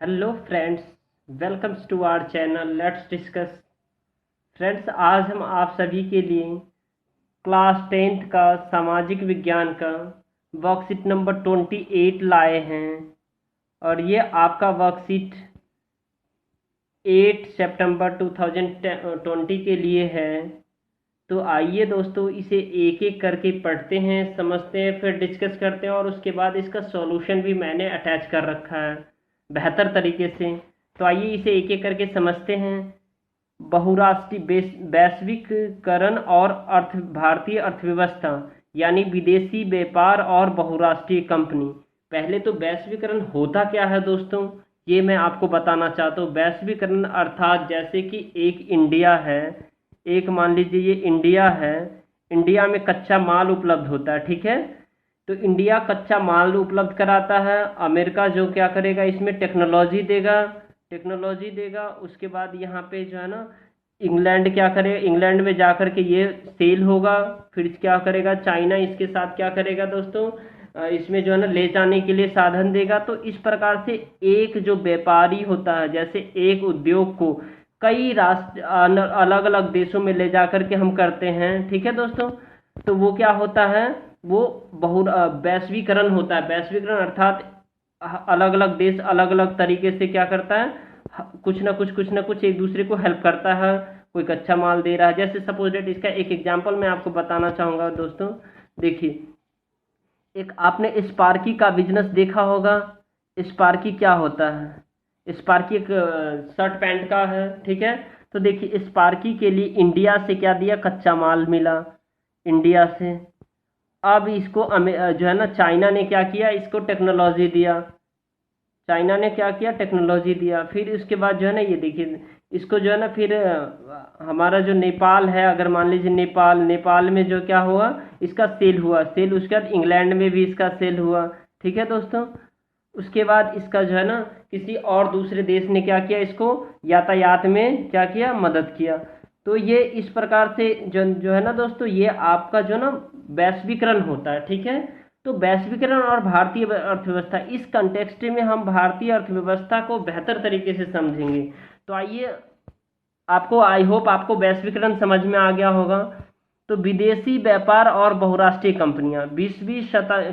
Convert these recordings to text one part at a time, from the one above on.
Hello friends, welcomes to our channel let's discuss. Friends, आज हम आप सभी के लिए क्लास 10th का सामाजिक विज्ञान का वर्कशीट नंबर 28 लाए हैं। और ये आपका वर्कशीट 8 सितंबर 2020 के लिए है। तो आइए दोस्तों, इसे एक एक करके पढ़ते हैं, समझते हैं, फिर डिस्कस करते हैं। और उसके बाद इसका सॉल्यूशन भी मैंने अटैच कर रखा है बेहतर तरीके से। तो आइए इसे एक एक करके समझते हैं। बहुराष्ट्रीय वैश्वीकरण और भारतीय अर्थव्यवस्था, यानी विदेशी व्यापार और बहुराष्ट्रीय कंपनी। पहले तो वैश्वीकरण होता क्या है दोस्तों, ये मैं आपको बताना चाहता हूँ। वैश्वीकरण अर्थात जैसे कि एक इंडिया है, एक मान लीजिए ये इंडिया है। इंडिया में कच्चा माल उपलब्ध होता है, ठीक है। तो इंडिया कच्चा माल उपलब्ध कराता है। अमेरिका जो क्या करेगा, इसमें टेक्नोलॉजी देगा। उसके बाद यहाँ पे जो है ना, इंग्लैंड क्या करे, इंग्लैंड में जाकर के ये सेल होगा। फिर क्या करेगा, चाइना इसके साथ क्या करेगा दोस्तों, इसमें जो है ना ले जाने के लिए साधन देगा। तो इस प्रकार से एक जो व्यापारी होता है, जैसे एक उद्योग को कई राष्ट्र अलग अलग देशों में ले जा करके हम करते हैं, ठीक है दोस्तों। तो वो क्या होता है, वो वैश्वीकरण होता है। वैश्वीकरण अर्थात अलग अलग देश अलग अलग तरीके से क्या करता है, कुछ ना कुछ एक दूसरे को हेल्प करता है। कोई कच्चा माल दे रहा है, जैसे सपोज डेट इसका एक एग्जांपल मैं आपको बताना चाहूँगा दोस्तों। देखिए, एक आपने स्पार्की का बिजनेस देखा होगा। स्पार्की क्या होता है, स्पार्की एक शर्ट पैंट का है, ठीक है। तो देखिए, स्पार्की के लिए इंडिया से क्या दिया, कच्चा माल मिला इंडिया से। अब इसको जो है ना, चाइना ने क्या किया, इसको टेक्नोलॉजी दिया। चाइना ने क्या किया, टेक्नोलॉजी दिया। फिर उसके बाद जो है ना, ये देखिए, इसको जो है ना, फिर हमारा जो नेपाल है, अगर मान लीजिए नेपाल में जो क्या हुआ, इसका सेल हुआ, सेल। उसके बाद इंग्लैंड में भी इसका सेल हुआ, ठीक है दोस्तों। उसके बाद इसका जो है ना, किसी और दूसरे देश ने क्या किया, इसको यातायात में क्या किया, मदद किया। तो ये इस प्रकार से जो जो है ना दोस्तों, ये आपका जो ना वैश्वीकरण होता है, ठीक है। तो वैश्वीकरण और भारतीय अर्थव्यवस्था, इस कंटेक्स्ट में हम भारतीय अर्थव्यवस्था को बेहतर तरीके से समझेंगे। तो आइए, आपको आई होप आपको वैश्वीकरण समझ में आ गया होगा। तो विदेशी व्यापार और बहुराष्ट्रीय कंपनियां, 20वीं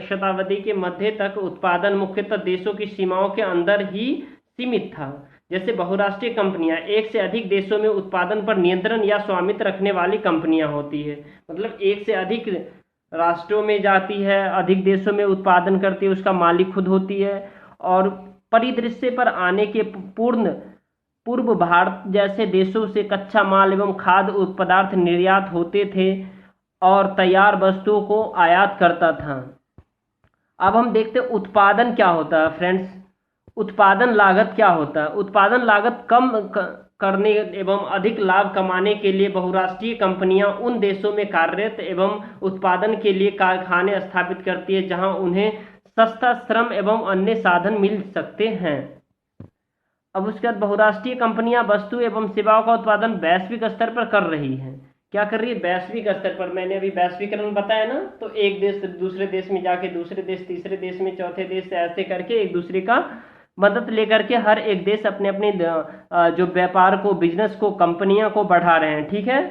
शताब्दी के मध्य तक उत्पादन मुख्यतः देशों की सीमाओं के अंदर ही सीमित था। जैसे बहुराष्ट्रीय कंपनियां एक से अधिक देशों में उत्पादन पर नियंत्रण या स्वामित्व रखने वाली कंपनियां होती है। मतलब एक से अधिक राष्ट्रों में जाती है, अधिक देशों में उत्पादन करती है, उसका मालिक खुद होती है। और परिदृश्य पर आने के पूर्व भारत जैसे देशों से कच्चा माल एवं खाद्य पदार्थ निर्यात होते थे और तैयार वस्तुओं को आयात करता था। अब हम देखते हैं उत्पादन क्या होता है फ्रेंड्स। उत्पादन लागत क्या होता है, उत्पादन लागत करने एवं अधिक लाभ कमाने के लिए बहुराष्ट्रीय कंपनियां उन देशों में कार्यरत एवं उत्पादन के लिए कारखाने स्थापित करती है जहां उन्हें सस्ता श्रम एवं अन्य साधन मिल सकते हैं। अब उसके बाद बहुराष्ट्रीय कंपनियां वस्तु एवं सेवाओं का उत्पादन वैश्विक स्तर पर कर रही हैं। क्या कर रही है, वैश्विक स्तर पर। मैंने अभी वैश्वीकरण बताया ना, तो एक देश दूसरे देश में जाके, दूसरे देश तीसरे देश में, चौथे देश से, ऐसे करके एक दूसरे का मदद लेकर के हर एक देश अपने अपने जो व्यापार को, बिजनेस को, कंपनियां को बढ़ा रहे हैं, ठीक है।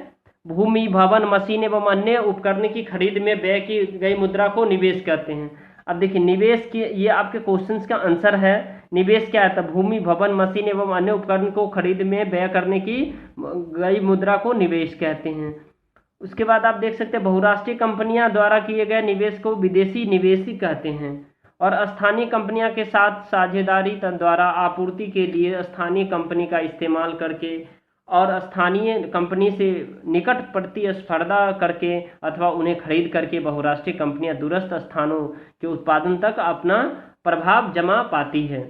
भूमि, भवन, मशीन एवं अन्य उपकरण की खरीद में व्यय की गई मुद्रा को निवेश करते हैं। अब देखिए, निवेश की, ये आपके क्वेश्चंस का आंसर है। निवेश क्या है, तब भूमि, भवन, मशीन एवं अन्य उपकरण को खरीद में व्यय करने की गई मुद्रा को निवेश कहते हैं। उसके बाद आप देख सकते हैं, बहुराष्ट्रीय कंपनियां द्वारा किए गए निवेश को विदेशी निवेश कहते हैं। और स्थानीय कंपनियां के साथ साझेदारी द्वारा आपूर्ति के लिए स्थानीय कंपनी का इस्तेमाल करके और स्थानीय कंपनी से निकट प्रतिस्पर्धा करके अथवा उन्हें खरीद करके बहुराष्ट्रीय कंपनियां दूरस्थ स्थानों के उत्पादन तक अपना प्रभाव जमा पाती है।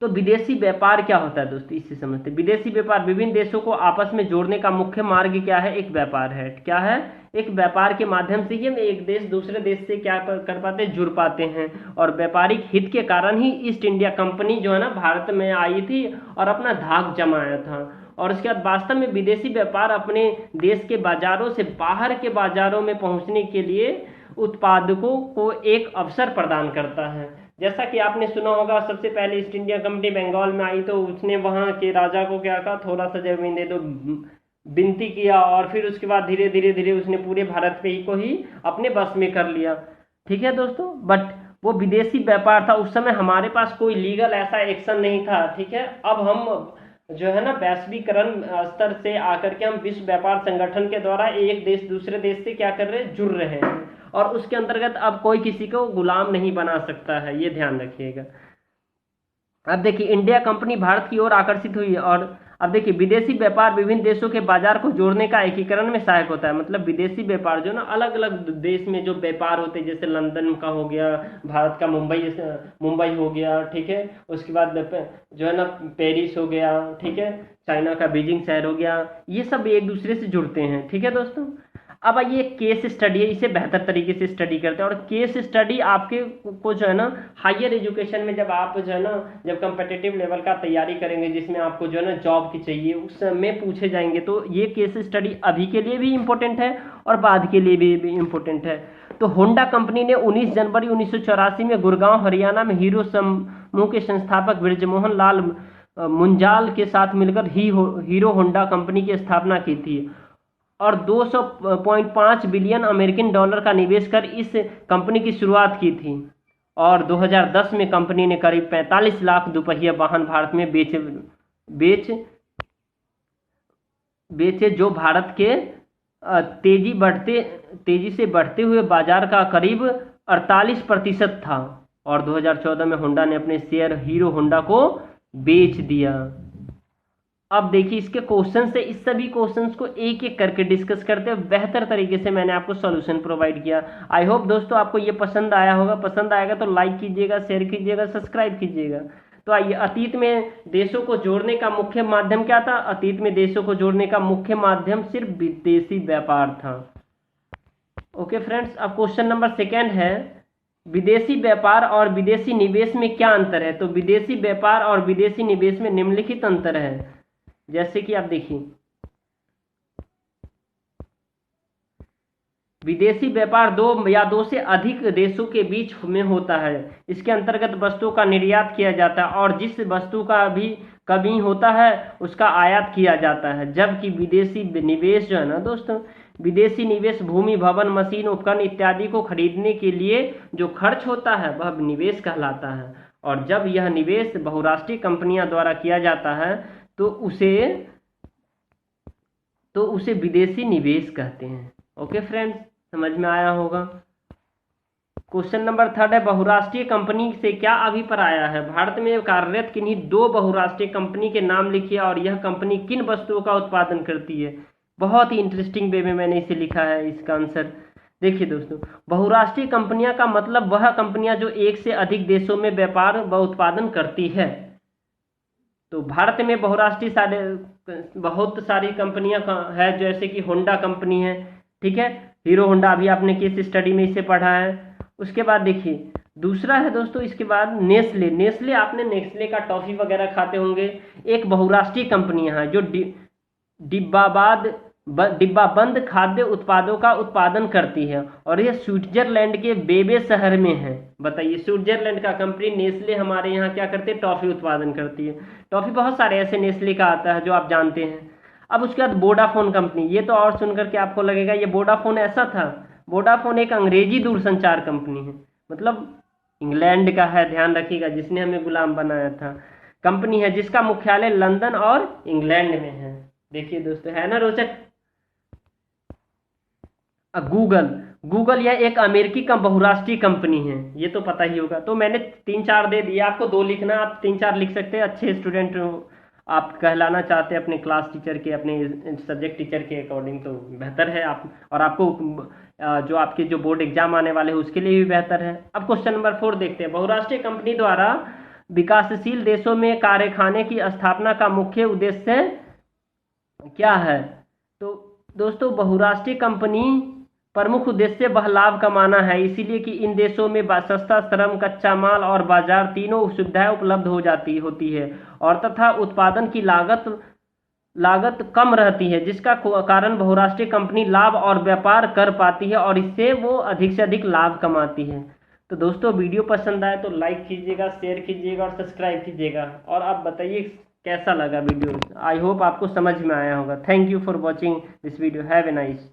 तो विदेशी व्यापार क्या होता है दोस्तों, इससे समझते हैं। विदेशी व्यापार विभिन्न देशों को आपस में जोड़ने का मुख्य मार्ग क्या है, एक व्यापार है। क्या है, एक व्यापार के माध्यम से ही हम एक देश दूसरे देश से क्या कर पाते हैं, जुड़ पाते हैं। और व्यापारिक हित के कारण ही ईस्ट इंडिया कंपनी जो है ना भारत में आई थी और अपना धाक जमाया था। और उसके बाद वास्तव में विदेशी व्यापार अपने देश के बाजारों से बाहर के बाजारों में पहुंचने के लिए उत्पादकों को एक अवसर प्रदान करता है। जैसा कि आपने सुना होगा, सबसे पहले ईस्ट इंडिया कंपनी बंगाल में आई तो उसने वहाँ के राजा को क्या कहा, थोड़ा सा जमीन दे दो, विनती किया, और फिर उसके बाद धीरे धीरे धीरे उसने पूरे भारत पे ही को ही अपने बस में कर लिया। ठीक है दोस्तों, बट वो विदेशी व्यापार था, उस समय हमारे पास कोई लीगल ऐसा एक्शन नहीं था। ठीक है, अब हम जो है ना वैश्वीकरण स्तर से आकर के हम विश्व व्यापार संगठन के द्वारा एक देश दूसरे देश से क्या कर रहे हैं, जुड़ रहे हैं, और उसके अंतर्गत अब कोई किसी को गुलाम नहीं बना सकता है, ये ध्यान रखिएगा। अब देखिए, इंडिया कंपनी भारत की ओर आकर्षित हुई, और अब देखिए, विदेशी व्यापार विभिन्न देशों के बाजार को जोड़ने का एकीकरण में सहायक होता है। मतलब विदेशी व्यापार जो ना अलग अलग देश में जो व्यापार होते हैं, जैसे लंदन का हो गया, भारत का मुंबई हो गया, ठीक है, उसके बाद जो है ना पेरिस हो गया, ठीक है, चाइना का बीजिंग शहर हो गया, ये सब एक दूसरे से जुड़ते हैं। ठीक है दोस्तों, अब ये केस स्टडी है, इसे बेहतर तरीके से स्टडी करते हैं, और केस स्टडी आपके को जो है ना हायर एजुकेशन में जब आप जो है ना जब कम्पिटिटिव लेवल का तैयारी करेंगे, जिसमें आपको जो है ना जॉब की चाहिए, उस समय पूछे जाएंगे, तो ये केस स्टडी अभी के लिए भी इम्पोर्टेंट है और बाद के लिए भी इम्पोर्टेंट है। तो होंडा कंपनी ने 19 जनवरी 1984 में गुड़गांव हरियाणा में हीरो समूह के संस्थापक बृजमोहन लाल मुंजाल के साथ मिलकर हीरो होंडा कंपनी की स्थापना की थी, और 200.5 बिलियन अमेरिकन डॉलर का निवेश कर इस कंपनी की शुरुआत की थी, और 2010 में कंपनी ने करीब 45 लाख दोपहिया वाहन भारत में बेचे, जो भारत के तेजी से बढ़ते हुए बाजार का करीब 48% था, और 2014 में होंडा ने अपने शेयर हीरो होंडा को बेच दिया। अब देखिए, इसके क्वेश्चन से इस सभी क्वेश्चंस को एक एक करके डिस्कस करते हैं, बेहतर तरीके से मैंने आपको सॉल्यूशन प्रोवाइड किया। आई होप दोस्तों आपको ये पसंद आया होगा, पसंद आएगा तो लाइक कीजिएगा, शेयर कीजिएगा, सब्सक्राइब कीजिएगा। तो आइए, अतीत में देशों को जोड़ने का मुख्य माध्यम क्या था? अतीत में देशों को जोड़ने का मुख्य माध्यम सिर्फ विदेशी व्यापार था। ओके फ्रेंड्स, अब क्वेश्चन नंबर 2 है, विदेशी व्यापार और विदेशी निवेश में क्या अंतर है? तो विदेशी व्यापार और विदेशी निवेश में निम्नलिखित अंतर है, जैसे कि आप देखिए, विदेशी व्यापार दो से अधिक देशों के बीच में होता है। इसके अंतर्गत वस्तुओं का निर्यात किया जाता है, और जिस वस्तु का भी कमी होता है उसका आयात किया जाता है। जबकि विदेशी निवेश जो है ना दोस्तों, विदेशी निवेश भूमि, भवन, मशीन, उपकरण इत्यादि को खरीदने के लिए जो खर्च होता है वह निवेश कहलाता है, और जब यह निवेश बहुराष्ट्रीय कंपनियां द्वारा किया जाता है तो उसे विदेशी निवेश कहते हैं। ओके फ्रेंड्स, समझ में आया होगा। क्वेश्चन नंबर 3 है, बहुराष्ट्रीय कंपनी से क्या अभिप्राय है? भारत में कार्यरत किन्हीं 2 बहुराष्ट्रीय कंपनी के नाम लिखिए, और यह कंपनी किन वस्तुओं का उत्पादन करती है? बहुत ही इंटरेस्टिंग वे में मैंने इसे लिखा है इसका आंसर। देखिए दोस्तों, बहुराष्ट्रीय कंपनियां का मतलब वह कंपनियां जो एक से अधिक देशों में व्यापार व उत्पादन करती है। तो भारत में बहुत सारी कंपनियां है, जैसे कि होंडा कंपनी है, ठीक है, हीरो होंडा, अभी आपने केस स्टडी में इसे पढ़ा है। उसके बाद देखिए, दूसरा है दोस्तों, इसके बाद नेस्ले आपने नेस्ले का टॉफी वगैरह खाते होंगे, एक बहुराष्ट्रीय कंपनी है जो डिब्बाबंद खाद्य उत्पादों का उत्पादन करती है, और यह स्विट्जरलैंड के बेबे शहर में है। बताइए, स्विट्जरलैंड का कंपनी नेस्ले हमारे यहाँ क्या करते हैं? टॉफी उत्पादन करती है। टॉफी बहुत सारे ऐसे नेस्ले का आता है जो आप जानते हैं। अब उसके बाद वोडाफोन कंपनी, ये तो और सुनकर के आपको लगेगा ये वोडाफोन ऐसा था। वोडाफोन एक अंग्रेजी दूरसंचार कंपनी है, मतलब इंग्लैंड का है, ध्यान रखिएगा, जिसने हमें गुलाम बनाया था। कंपनी है जिसका मुख्यालय लंदन और इंग्लैंड में है। देखिए दोस्तों, है ना रोचक। गूगल यह एक अमेरिकी का बहुराष्ट्रीय कंपनी है, ये तो पता ही होगा। तो मैंने 3-4 दे दिया, आपको 2 लिखना, आप 3-4 लिख सकते हैं। अच्छे स्टूडेंट आप कहलाना चाहते हैं अपने क्लास टीचर के, अपने सब्जेक्ट टीचर के अकॉर्डिंग, तो बेहतर है आप, और आपको जो आपके जो बोर्ड एग्जाम आने वाले हैं उसके लिए भी बेहतर है। अब क्वेश्चन नंबर 4 देखते हैं, बहुराष्ट्रीय कंपनी द्वारा विकासशील देशों में कारखाने की स्थापना का मुख्य उद्देश्य क्या है? तो दोस्तों, बहुराष्ट्रीय कंपनी प्रमुख उद्देश्य वह लाभ कमाना है, इसीलिए कि इन देशों में सस्ता श्रम, कच्चा माल और बाजार तीनों सुविधाएं उपलब्ध होती है, और तथा उत्पादन की लागत कम रहती है, जिसका कारण बहुराष्ट्रीय कंपनी लाभ और व्यापार कर पाती है, और इससे वो अधिक से अधिक लाभ कमाती है। तो दोस्तों वीडियो पसंद आए तो लाइक कीजिएगा, शेयर कीजिएगा और सब्सक्राइब कीजिएगा। और आप बताइए कैसा लगा वीडियो। आई होप आपको समझ में आया होगा। Thank you for watching this video. Have a nice.